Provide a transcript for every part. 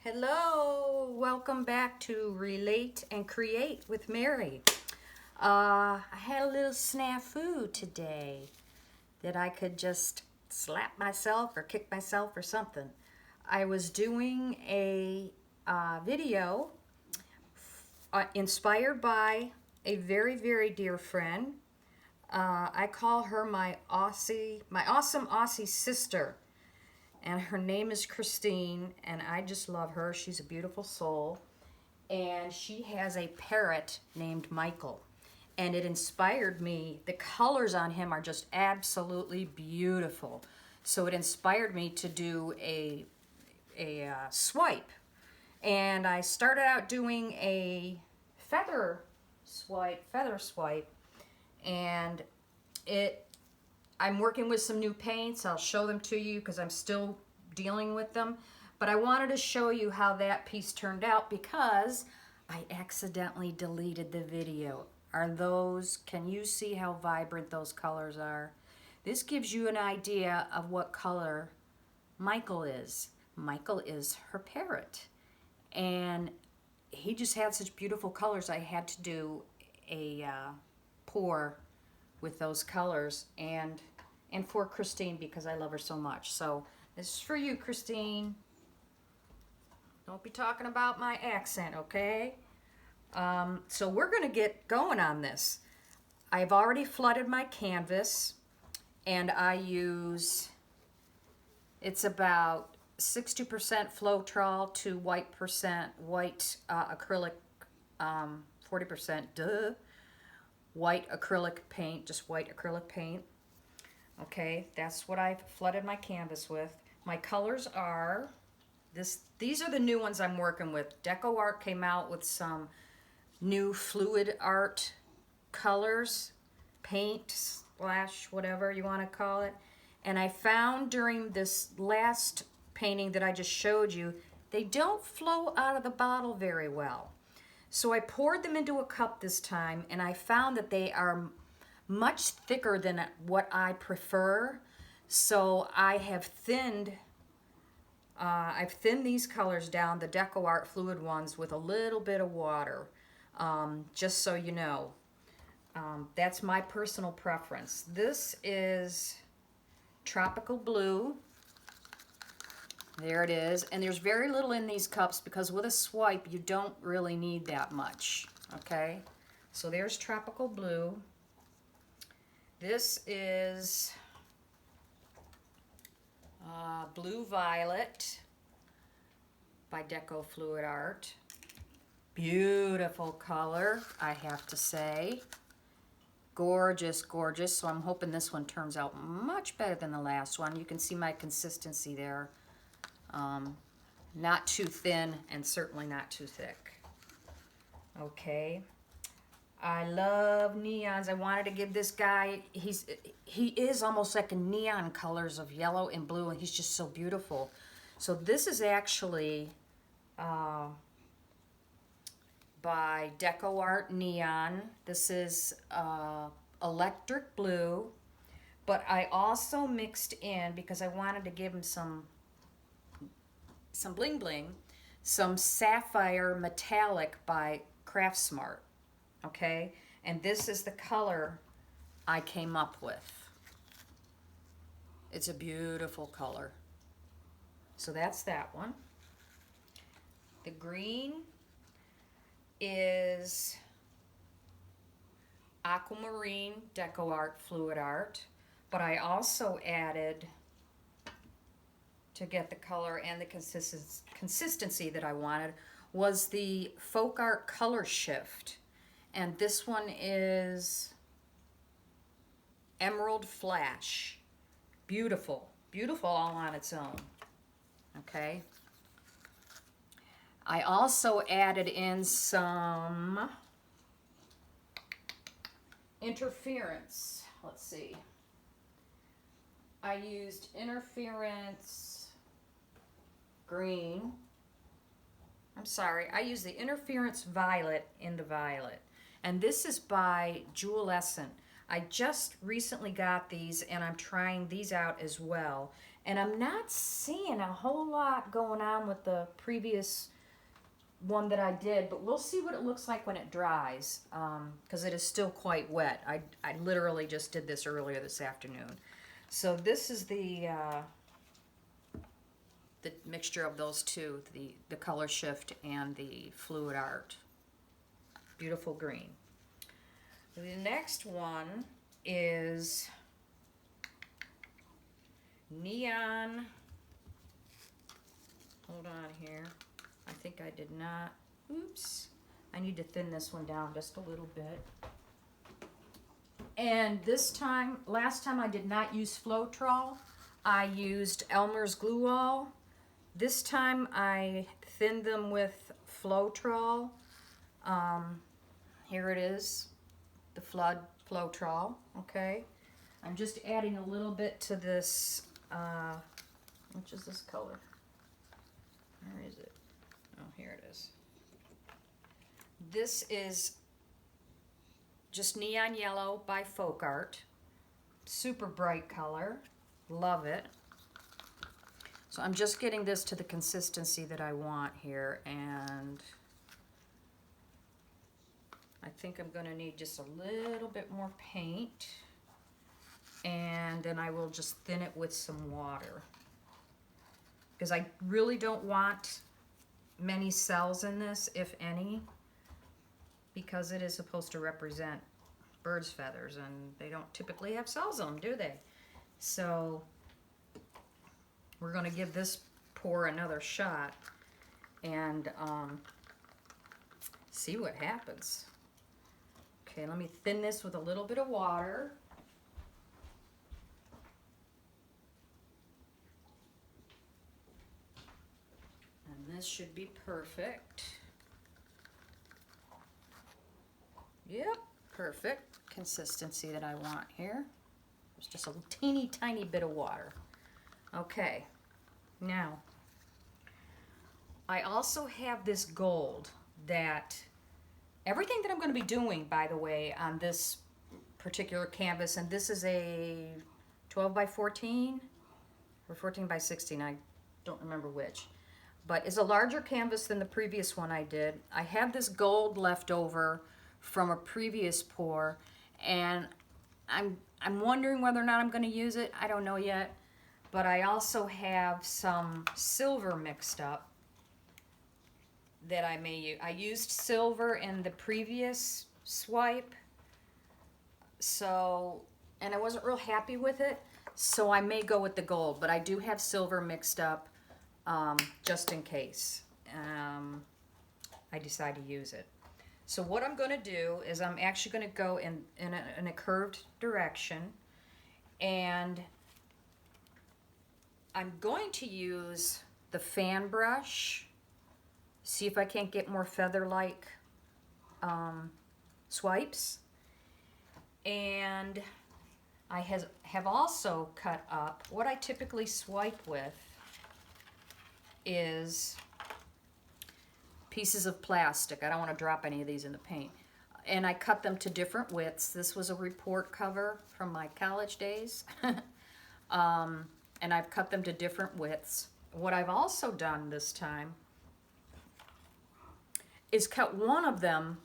Hello, welcome back to Relate and Create with Mary. I had a little snafu today that I could just slap myself or kick myself or something. I was doing a video inspired by a very, very dear friend. I call her my awesome Aussie sister, and her name is Christine, and I just love her. She's a beautiful soul, and she has a parrot named Michael, and it inspired me. The colors on him are just absolutely beautiful, so it inspired me to do a swipe, and I started out doing a feather swipe, and I'm working with some new paints. I'll show them to you because I'm still dealing with them. But I wanted to show you how that piece turned out because I accidentally deleted the video. Can you see how vibrant those colors are? This gives you an idea of what color Michael is. Michael is her parrot. And he just had such beautiful colors. I had to do a pour with those colors and for Christine because I love her so much. So this is for you, Christine. Don't be talking about my accent, okay? So we're gonna get going on this. I've already flooded my canvas, and I use, it's about 60% Floetrol to white acrylic, 40% white acrylic paint, just white acrylic paint. Okay, that's what I've flooded my canvas with. My colors are these are the new ones I'm working with. Deco Art came out with some new fluid art colors, paint slash whatever you want to call it. And I found during this last painting that I just showed you, they don't flow out of the bottle very well. So I poured them into a cup this time, and I found that they are much thicker than what I prefer. So I've thinned these colors down, the Deco Art fluid ones, with a little bit of water, just so you know. That's my personal preference. This is Tropical Blue. There it is, and there's very little in these cups because with a swipe you don't really need that much, okay? So there's Tropical Blue. This is Blue Violet by Deco Fluid Art. Beautiful color, I have to say. Gorgeous, gorgeous. So I'm hoping this one turns out much better than the last one. You can see my consistency there. Not too thin and certainly not too thick. Okay. I love neons. I wanted to give this guy, he is almost like a neon colors of yellow and blue, and he's just so beautiful. So this is actually by Deco Art Neon. This is electric blue, but I also mixed in, because I wanted to give him some bling bling, some Sapphire Metallic by Craft Smart. Okay, and this is the color I came up with. It's a beautiful color. So that's that one. The green is Aquamarine Deco Art Fluid Art, but I also added, to get the color and the consistency that I wanted, was the Folk Art Color Shift. And this one is Emerald Flash. Beautiful, beautiful all on its own. Okay. I also added in some interference. Let's see. I used interference green. I'm sorry, I used the interference violet in the violet. And this is by Jewelescent. I just recently got these, and I'm trying these out as well. And I'm not seeing a whole lot going on with the previous one that I did, but we'll see what it looks like when it dries, because it is still quite wet. I literally just did this earlier this afternoon. So this is the mixture of those two, the color shift and the fluid art. Beautiful green. The next one is neon. Hold on here. I think I did not. Oops. I need to thin this one down just a little bit. And this time, last time I did not use Floetrol. I used Elmer's Glue All. This time I thinned them with Floetrol. Here it is, the Floetrol, okay? I'm just adding a little bit to this, which is this color? Where is it? Oh, here it is. This is just Neon Yellow by Folk Art. Super bright color. Love it. So I'm just getting this to the consistency that I want here, and I think I'm going to need just a little bit more paint, and then I will just thin it with some water, because I really don't want many cells in this, if any, because it is supposed to represent birds' feathers, and they don't typically have cells on them, do they? So we're going to give this pour another shot and see what happens. Okay, let me thin this with a little bit of water. And this should be perfect. Yep, perfect consistency that I want here. There's just a teeny tiny bit of water. Okay, now I also have this gold that everything that I'm going to be doing, by the way, on this particular canvas, and this is a 12 by 14 or 14 by 16, I don't remember which, but it's a larger canvas than the previous one I did. I have this gold left over from a previous pour, and I'm wondering whether or not I'm going to use it. I don't know yet. But I also have some silver mixed up that I may use. I used silver in the previous swipe, so, and I wasn't real happy with it, so I may go with the gold, but I do have silver mixed up just in case I decide to use it. So what I'm going to do is I'm actually going to go in a curved direction, and I'm going to use the fan brush, see if I can't get more feather-like swipes. And I have also cut up, what I typically swipe with is pieces of plastic. I don't want to drop any of these in the paint. And I cut them to different widths. This was a report cover from my college days. And I've cut them to different widths. What I've also done this time is cut one of them.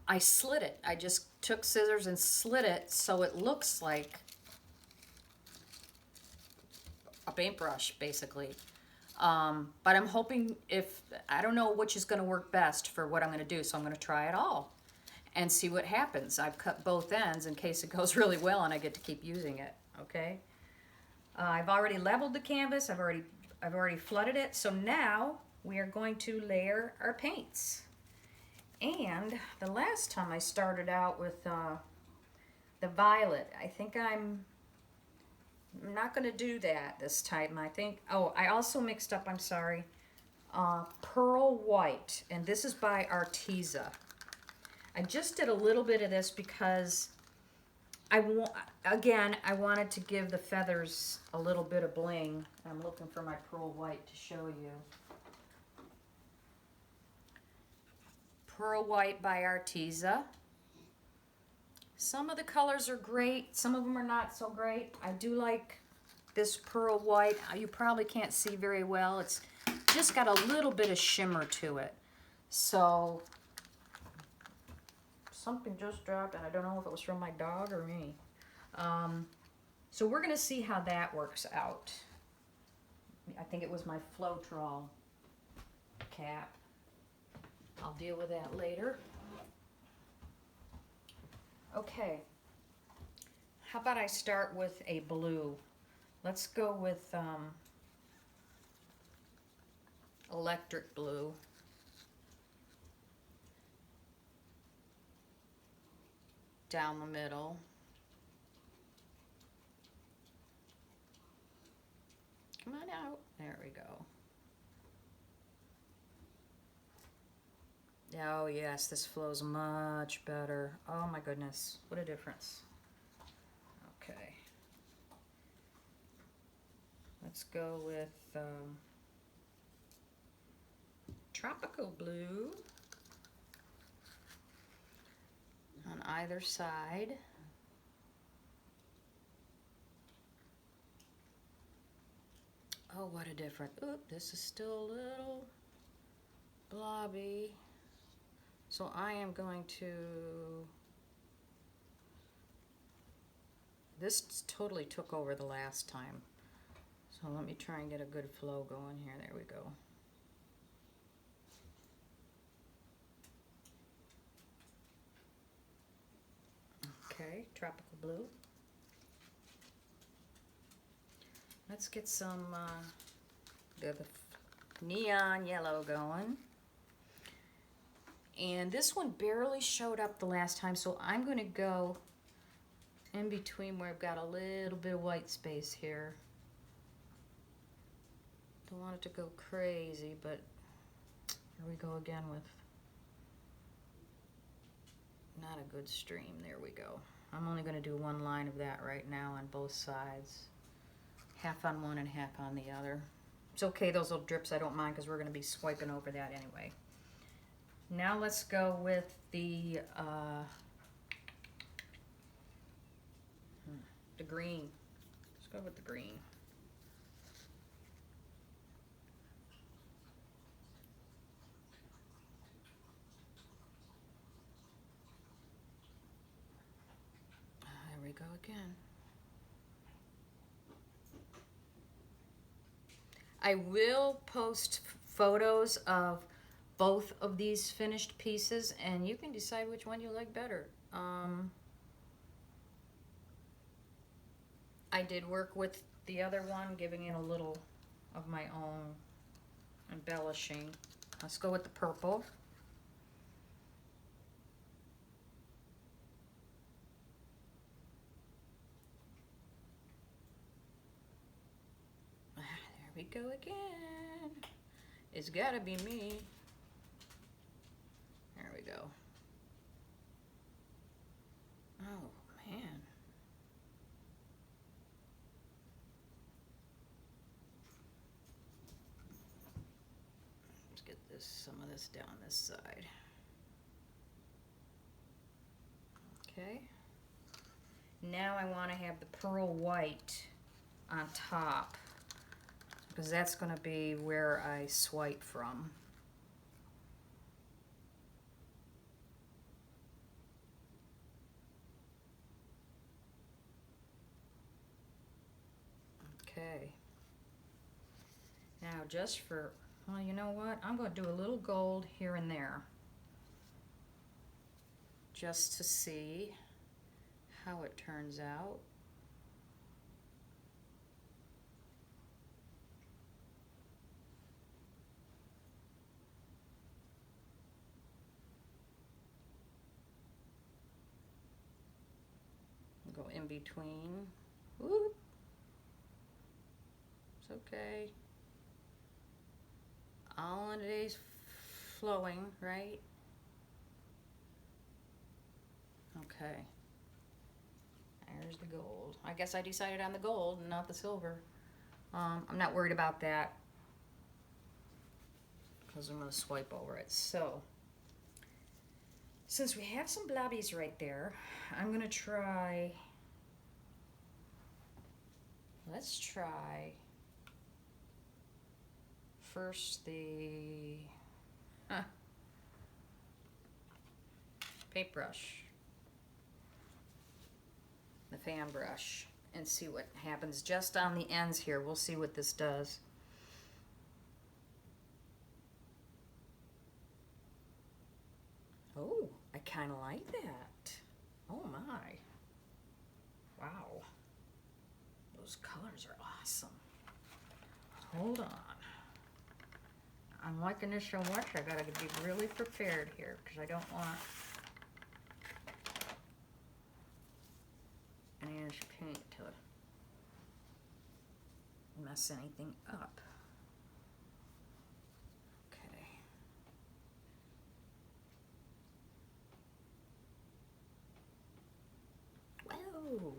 I slit it. I just took scissors and slit it so it looks like a paintbrush, basically. But I'm hoping, I don't know which is going to work best for what I'm going to do, so I'm going to try it all and see what happens. I've cut both ends in case it goes really well and I get to keep using it, okay? I've already leveled the canvas. I've already flooded it. So now we are going to layer our paints. And the last time I started out with the violet, I think I'm not going to do that this time. I think, oh, I also mixed up, I'm sorry, Pearl White, and this is by Arteza. I just did a little bit of this because I wanted to give the feathers a little bit of bling. I'm looking for my Pearl White to show you. Pearl White by Arteza. Some of the colors are great, some of them are not so great. I do like this pearl white. You probably can't see very well. It's just got a little bit of shimmer to it. So something just dropped, and I don't know if it was from my dog or me. So we're going to see how that works out. I think it was my Floetrol cap. I'll deal with that later. Okay. How about I start with a blue? Let's go with electric blue. Down the middle. Come on out. There we go. Oh yes, this flows much better. Oh my goodness, what a difference. Okay. Let's go with tropical blue on either side. Oh, what a difference. Oop, this is still a little blobby. So I am going to, this totally took over the last time. So let me try and get a good flow going here. There we go. Okay, tropical blue. Let's get some the neon yellow going. And this one barely showed up the last time, so I'm going to go in between where I've got a little bit of white space here. Don't want it to go crazy, but here we go again with not a good stream. There we go. I'm only going to do one line of that right now on both sides. Half on one and half on the other. It's okay, those little drips, I don't mind, because we're going to be swiping over that anyway. Now let's go with the green. Let's go with the green. There we go again. I will post photos of both of these finished pieces, and you can decide which one you like better. I did work with the other one, giving it a little of my own embellishing. Let's go with the purple. There we go again. It's gotta be me. There we go. Oh, man. Let's get some of this down this side. Okay. Now I want to have the pearl white on top, because that's going to be where I swipe from. Okay. Now just for, well, you know what? I'm going to do a little gold here and there, just to see how it turns out. Go in between. Whoop. It's okay. All in today's flowing, right? Okay. There's the gold. I guess I decided on the gold and not the silver. I'm not worried about that, because I'm going to swipe over it. So, since we have some blobbies right there, I'm going to try let's try first the paintbrush, the fan brush, and see what happens just on the ends here. We'll see what this does. Oh, I kind of like that. Oh my. Wow. Those colors are awesome. Hold on. I'm liking this so much, I gotta be really prepared here because I don't want any of this paint to mess anything up. Okay. Whoa.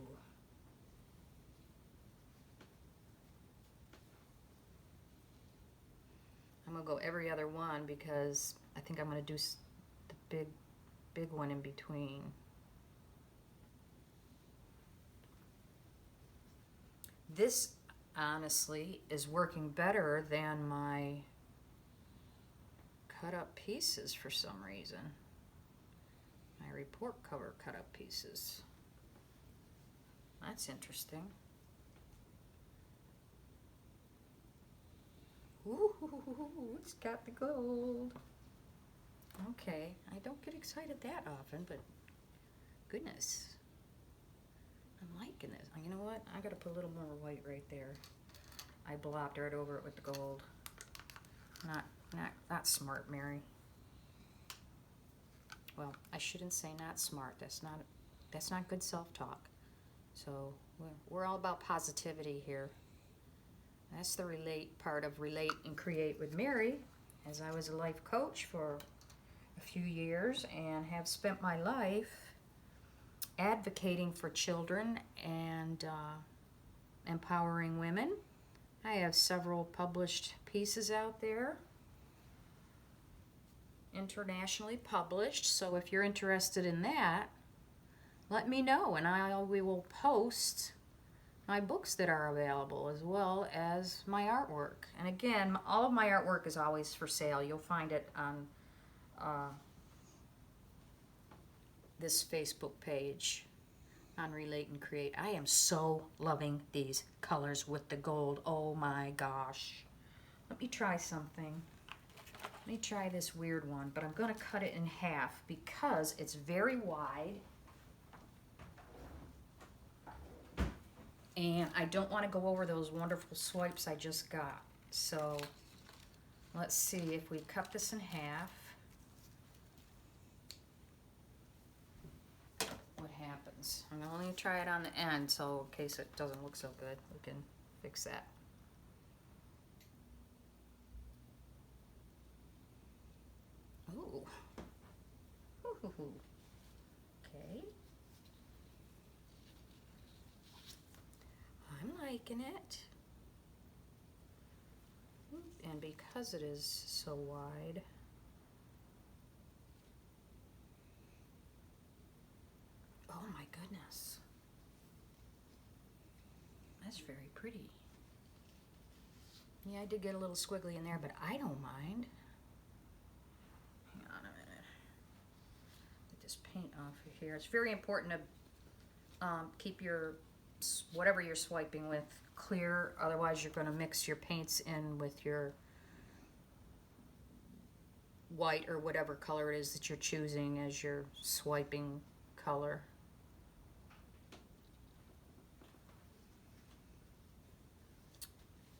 I'm gonna go every other one because I think I'm gonna do the big one in between. This honestly is working better than my cut up pieces for some reason. My report cover cut up pieces. That's interesting. Ooh, it's got the gold. Okay, I don't get excited that often, but goodness. I'm liking this. You know what? I gotta put a little more white right there. I blobbed right over it with the gold. Not smart, Mary. Well, I shouldn't say not smart. That's not good self-talk. So we're all about positivity here. That's the relate part of Relate and Create with Mary, as I was a life coach for a few years and have spent my life advocating for children and empowering women. I have several published pieces out there, internationally published, so if you're interested in that, let me know and we will post my books that are available as well as my artwork. And again, all of my artwork is always for sale. You'll find it on this Facebook page on Relate and Create. I am so loving these colors with the gold. Oh my gosh. Let me try something. Let me try this weird one, but I'm going to cut it in half because it's very wide. And I don't want to go over those wonderful swipes I just got. So let's see if we cut this in half. What happens? I'm only going to try it on the end, so in case it doesn't look so good, we can fix that. Ooh. Ooh. Okay. I'm liking it. And because it is so wide, oh my goodness, that's very pretty. Yeah, I did get a little squiggly in there, but I don't mind. Hang on a minute. Get this paint off of here. It's very important to keep your whatever you're swiping with clear, otherwise you're going to mix your paints in with your white or whatever color it is that you're choosing as your swiping color.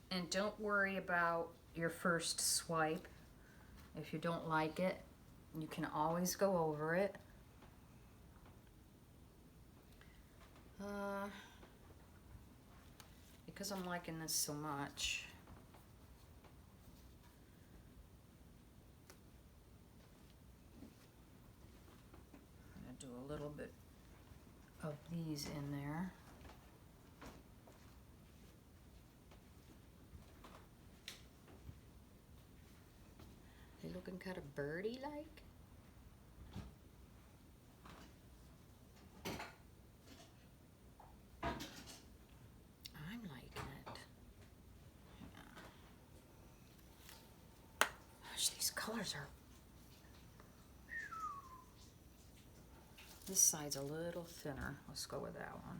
And don't worry about your first swipe. If you don't like it, you can always go over it. Because I'm liking this so much, I'm going to do a little bit of these in there. They looking kind of birdie-like. I'm liking colors are... This side's a little thinner. Let's go with that one.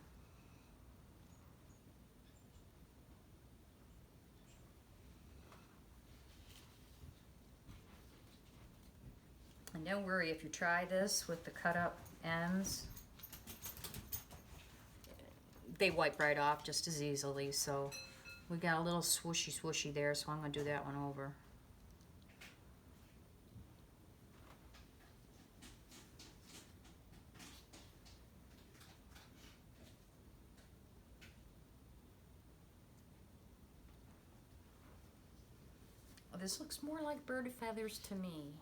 And don't worry if you try this with the cut up ends, they wipe right off just as easily. So we got a little swooshy there, so I'm going to do that one over. Oh, this looks more like bird feathers to me.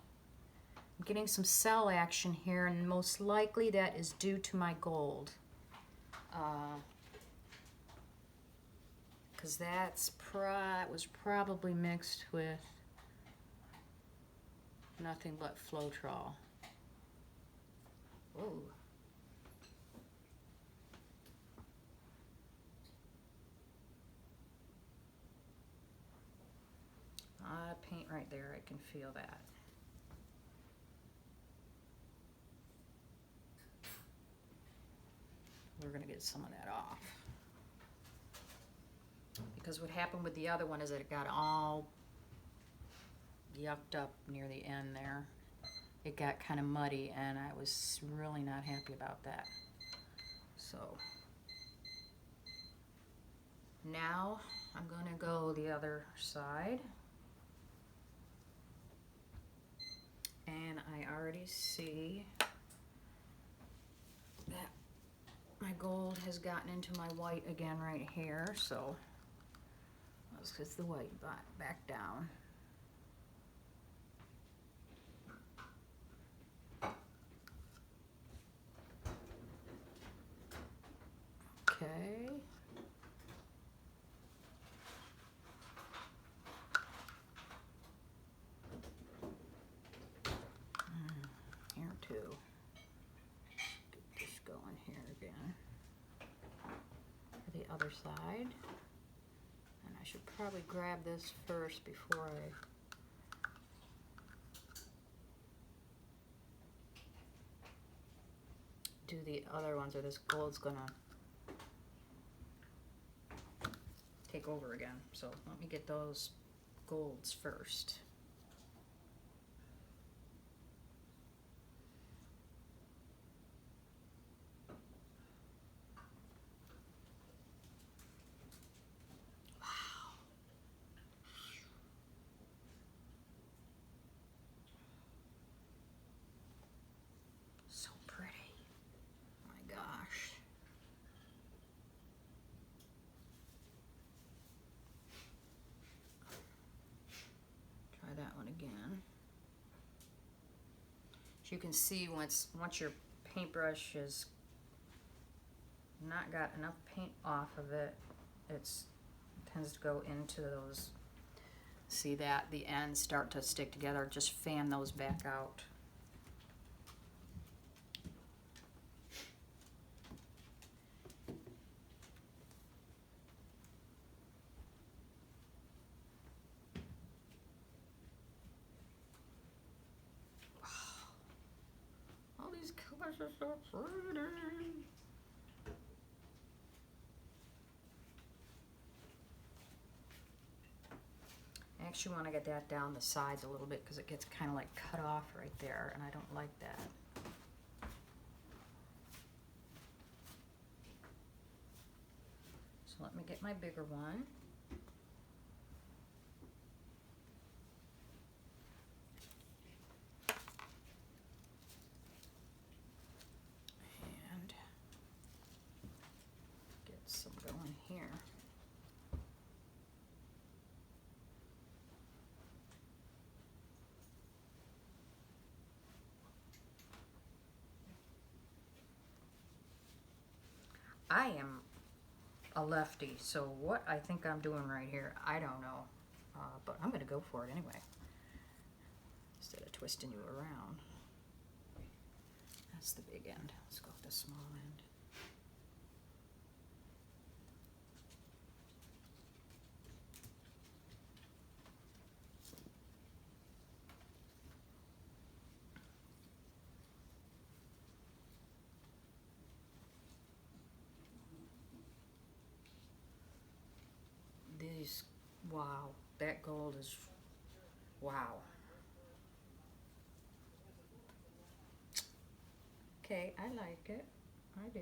I'm getting some cell action here, and most likely that is due to my gold. Because that was probably mixed with nothing but Floetrol. Ooh. Paint right there, I can feel that. We're going to get some of that off. Because what happened with the other one is that it got all yucked up near the end there. It got kind of muddy, and I was really not happy about that. So now I'm going to go the other side. And I already see that my gold has gotten into my white again right here, so let's get the white back down. Okay. Here too. Get this going here again. For the other side. And I should probably grab this first before I do the other ones, or this gold's gonna take over again. So let me get those golds first. Again. As you can see, once your paintbrush has not got enough paint off of it, it tends to go into those. See that the ends start to stick together. Just fan those back out. These colors are so pretty. I actually want to get that down the sides a little bit because it gets kind of like cut off right there, and I don't like that. So let me get my bigger one. Here. I am a lefty, so what I think I'm doing right here, I don't know, but I'm going to go for it anyway, instead of twisting you around. That's the big end. Let's go with the small end. Wow, that gold is, wow. Okay, I like it. I do.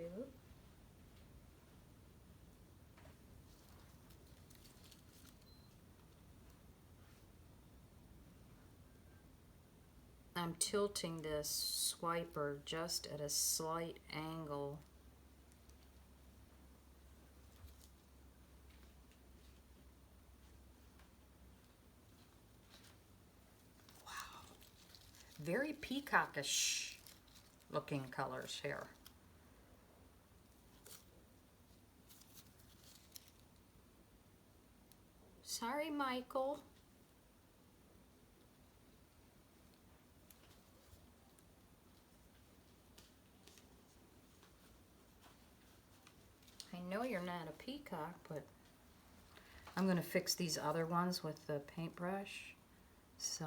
I'm tilting this swiper just at a slight angle. Wow. Very peacockish looking colors here. Sorry, Michael. I know you're not a peacock, but I'm going to fix these other ones with the paintbrush, so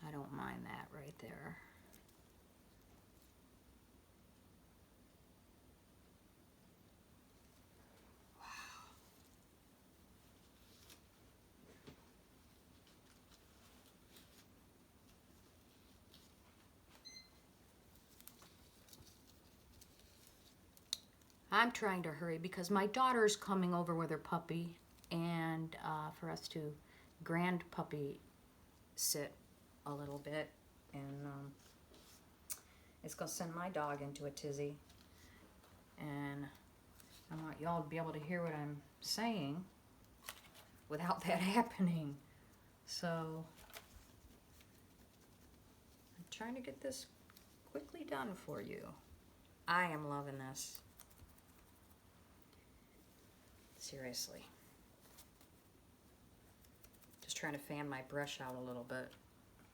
I don't mind that right there. I'm trying to hurry because my daughter's coming over with her puppy, and for us to grand puppy sit a little bit, and it's going to send my dog into a tizzy, and I want y'all to be able to hear what I'm saying without that happening. So I'm trying to get this quickly done for you. I am loving this. Seriously. Just trying to fan my brush out a little bit.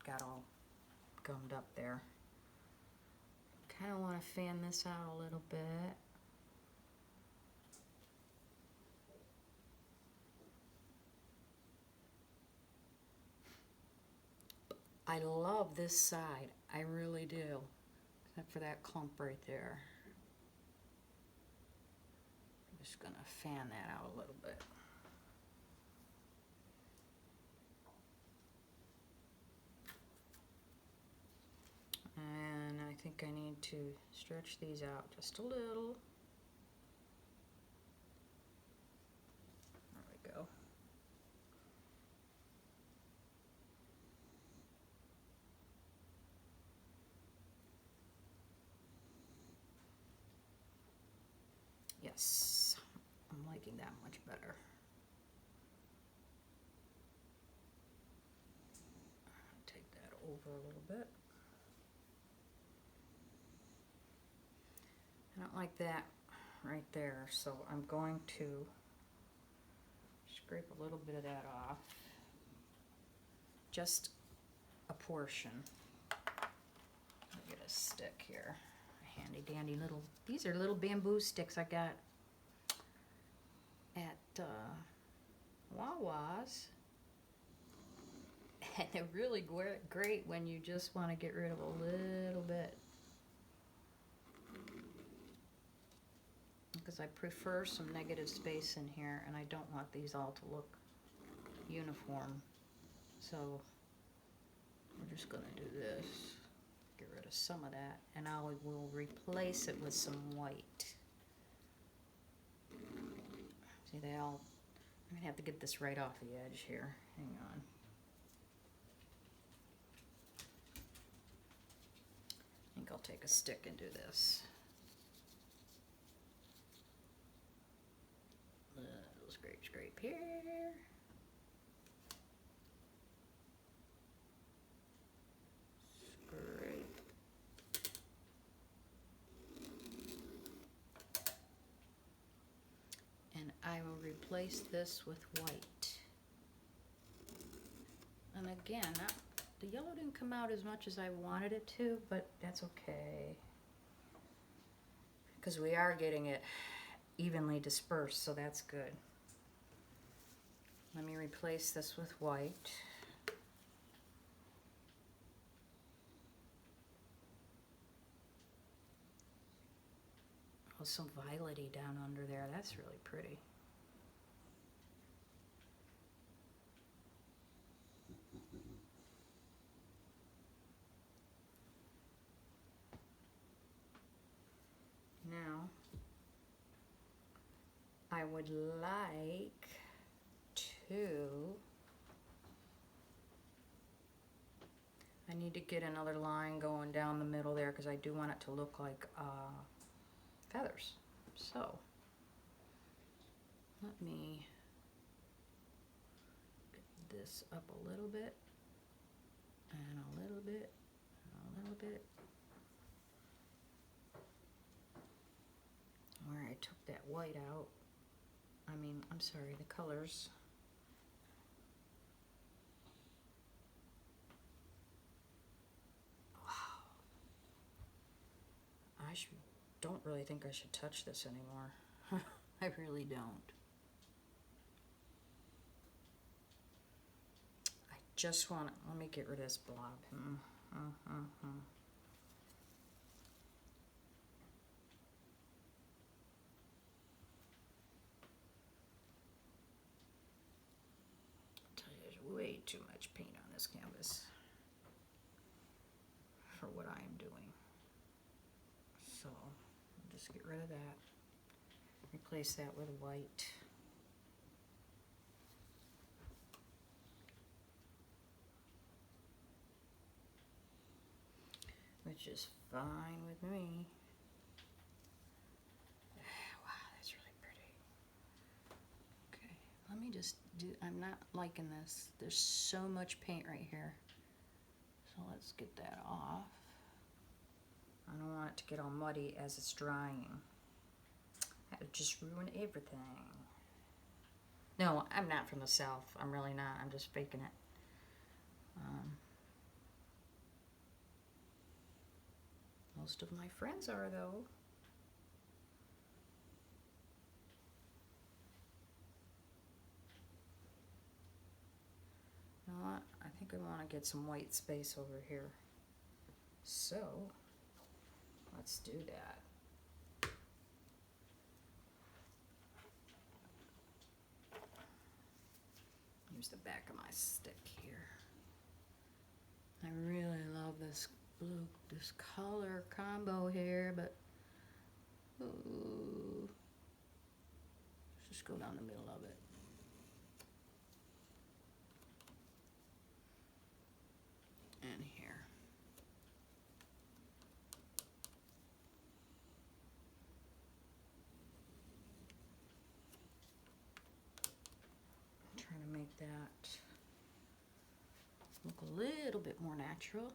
Got all gummed up there. Kind of want to fan this out a little bit. I love this side. I really do. Except for that clump right there. I'm just going to fan that out a little bit. And I think I need to stretch these out just a little. There we go. Yes, I'm liking that much better. Take that over a little bit. I don't like that right there, so I'm going to scrape a little bit of that off. Just a portion. I'll get a stick here. A handy dandy little, these are little bamboo sticks I got at Wawa's. And they're really great when you just want to get rid of a little bit. Because I prefer some negative space in here, and I don't want these all to look uniform. So we're just going to do this. Get rid of some of that, and I will replace it with some white. See, they all, I'm going to have to get this right off the edge here. Hang on. I think I'll take a stick and do this. Little scrape, scrape here. Scrape. And I will replace this with white. And again, the yellow didn't come out as much as I wanted it to, but that's okay. Because we are getting it evenly dispersed, so that's good. Let me replace this with white. Oh, some violety down under there. That's really pretty. would like to, I need to get another line going down the middle there because I do want it to look like feathers. So let me get this up a little bit and a little bit and a little bit. Where I took that white out, I'm sorry, the colors. Wow. Don't really think I should touch this anymore. I really don't. I just want to, let me get rid of this blob. Way too much paint on this canvas for what I am doing. So I'll just get rid of that. Replace that with white. Which is fine with me. Wow, that's really pretty. Okay, let me just do, I'm not liking this. There's so much paint right here. So let's get that off. I don't want it to get all muddy as it's drying. That would just ruin everything. No, I'm not from the South. I'm really not. I'm just faking it. Most of my friends are, though. You know what? I think I want to get some white space over here. So, let's do that. Use the back of my stick here. I really love this blue, this color combo here, but ooh, let's just go down the middle of it. And here. I'm trying to make that look a little bit more natural.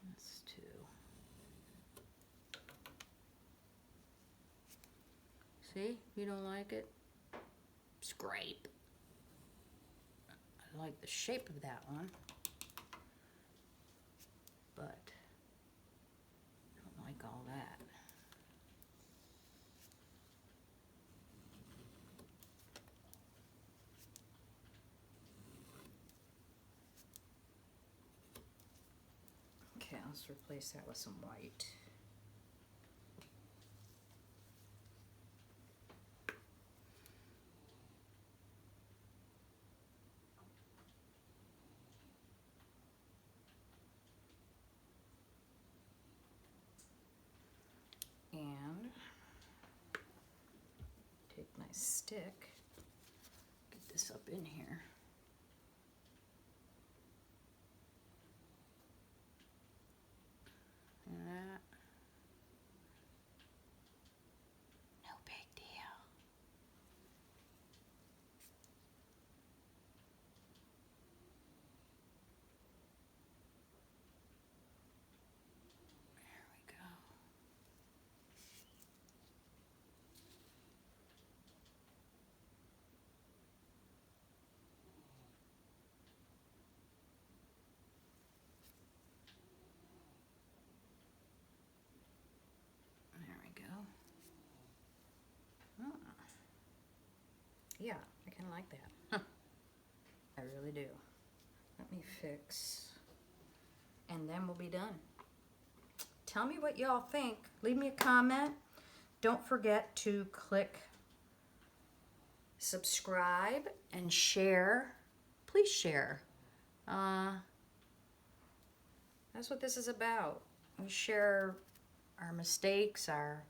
That's two. See, if you don't like it, scrape. I like the shape of that one, but I don't like all that. Okay, let's replace that with some white. And take my stick, get this up in here. And that. No big deal. There we go. Yeah, I kind of like that. I really do. Let me fix, and then we'll be done. Tell me what y'all think. Leave me a comment. Don't forget to click subscribe, and share. Please share. That's what this is about. We share our mistakes, our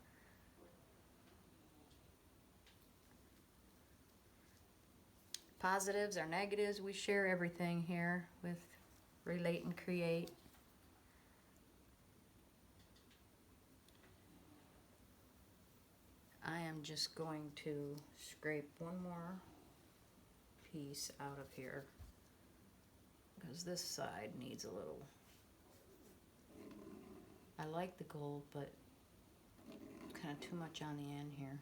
positives, our negatives. We share everything here with Relate and Create. I am just going to scrape one more piece out of here because this side needs a little. I like the gold, but kind of too much on the end here.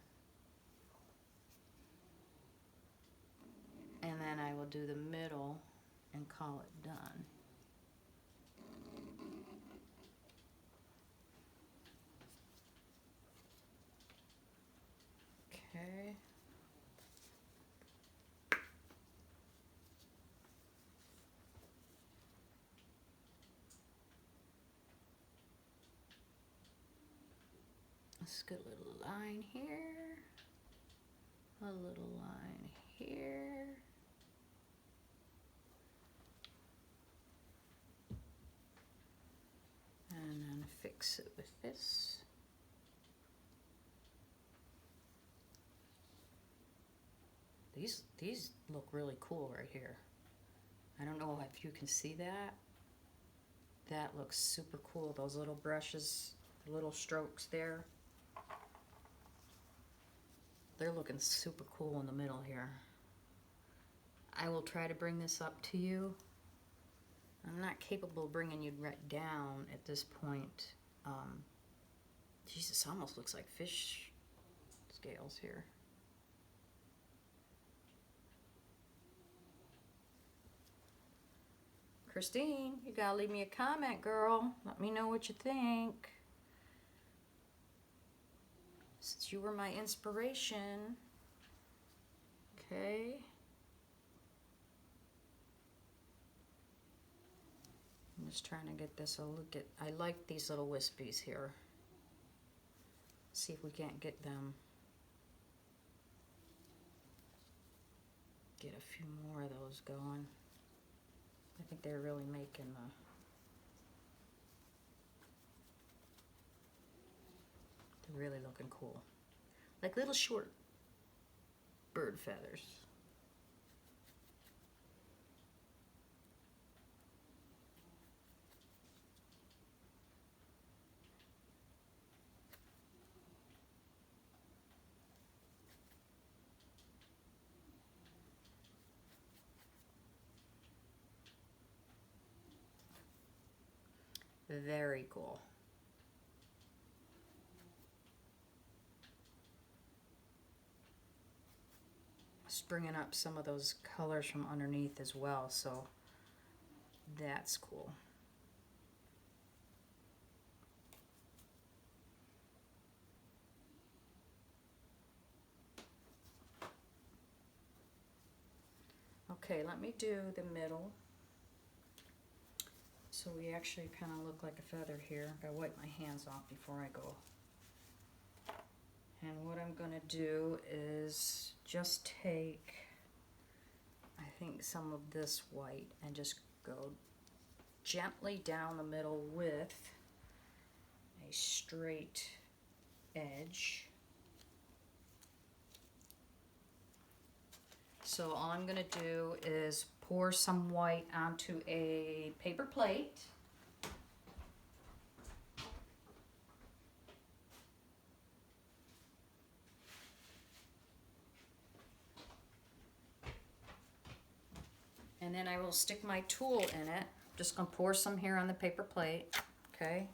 And then I will do the middle and call it done. Okay. Let's get a little line here, a little line here. And then fix it with this. These look really cool right here. I don't know if you can see that. That looks super cool. Those little brushes, little strokes there. They're looking super cool in the middle here. I will try to bring this up to you. I'm not capable of bringing you right down at this point. Jesus, almost looks like fish scales here. Christine, you gotta leave me a comment, girl. Let me know what you think. Since you were my inspiration. Okay. I'm just trying to get this a look at. I like these little wispies here. See if we can't get them. Get a few more of those going. I think they're really making the. They're really looking cool. Like little short bird feathers. Very cool. Just bringing up some of those colors from underneath as well, so that's cool. Okay, let me do the middle. So we actually kind of look like a feather here. I gotta wipe my hands off before I go. And what I'm gonna do is just take, I think, some of this white and just go gently down the middle with a straight edge. So all I'm gonna do is pour some white onto a paper plate. And then I will stick my tool in it. Just gonna pour some here on the paper plate, okay?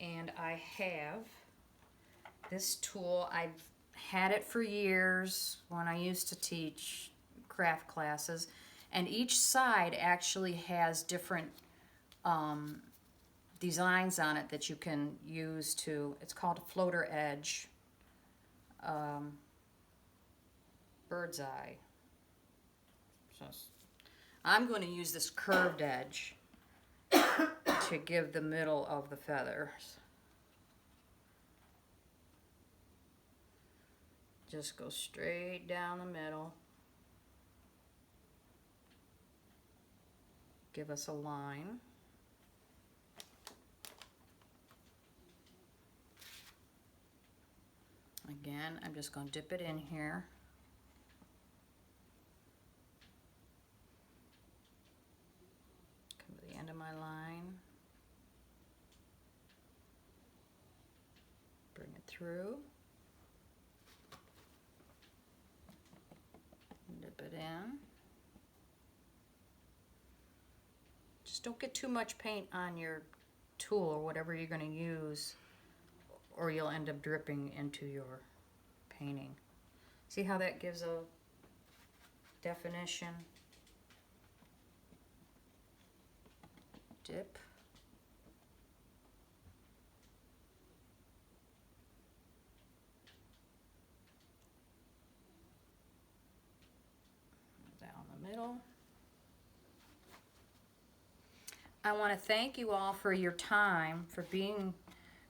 And I have this tool. I've had it for years when I used to teach craft classes, and each side actually has different designs on it that you can use to, it's called a floater edge, bird's eye. So I'm going to use this curved edge to give the middle of the feathers. just go straight down the middle. Give us a line. Again, I'm just going to dip it in here. Come to the end of my line. Bring it through. Dip it in. Just don't get too much paint on your tool or whatever you're going to use, or you'll end up dripping into your painting. See how that gives a definition? Dip. Down the middle. I want to thank you all for your time, for being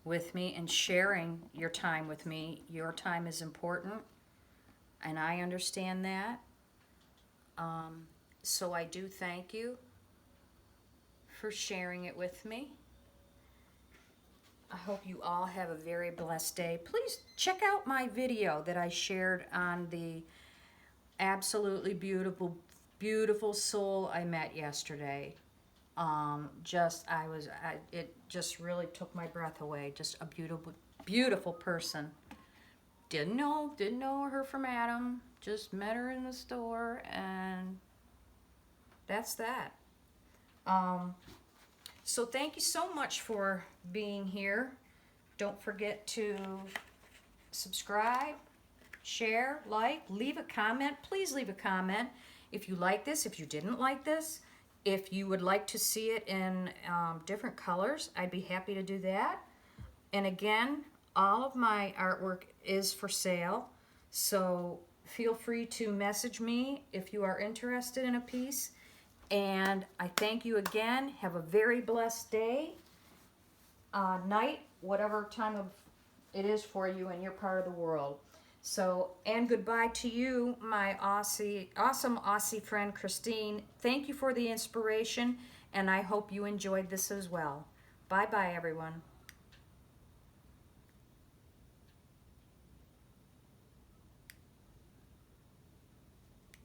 with me and sharing your time with me. Your time is important, and I understand that. So I do thank you for sharing it with me. I hope you all have a very blessed day. Please check out my video that I shared on the absolutely beautiful, beautiful soul I met yesterday. It just really took my breath away. Just a beautiful, beautiful person. Didn't know her from Adam. Just met her in the store, and that's that. So thank you so much for being here. Don't forget to subscribe, share, like, leave a comment. Please leave a comment if you like this, if you didn't like this. If you would like to see it in different colors, I'd be happy to do that. And again, all of my artwork is for sale, so feel free to message me if you are interested in a piece. And I thank you again. Have a very blessed day, night, whatever time of it is for you in your part of the world. So, and goodbye to you, my awesome Aussie friend, Christine. Thank you for the inspiration, and I hope you enjoyed this as well. Bye-bye, everyone.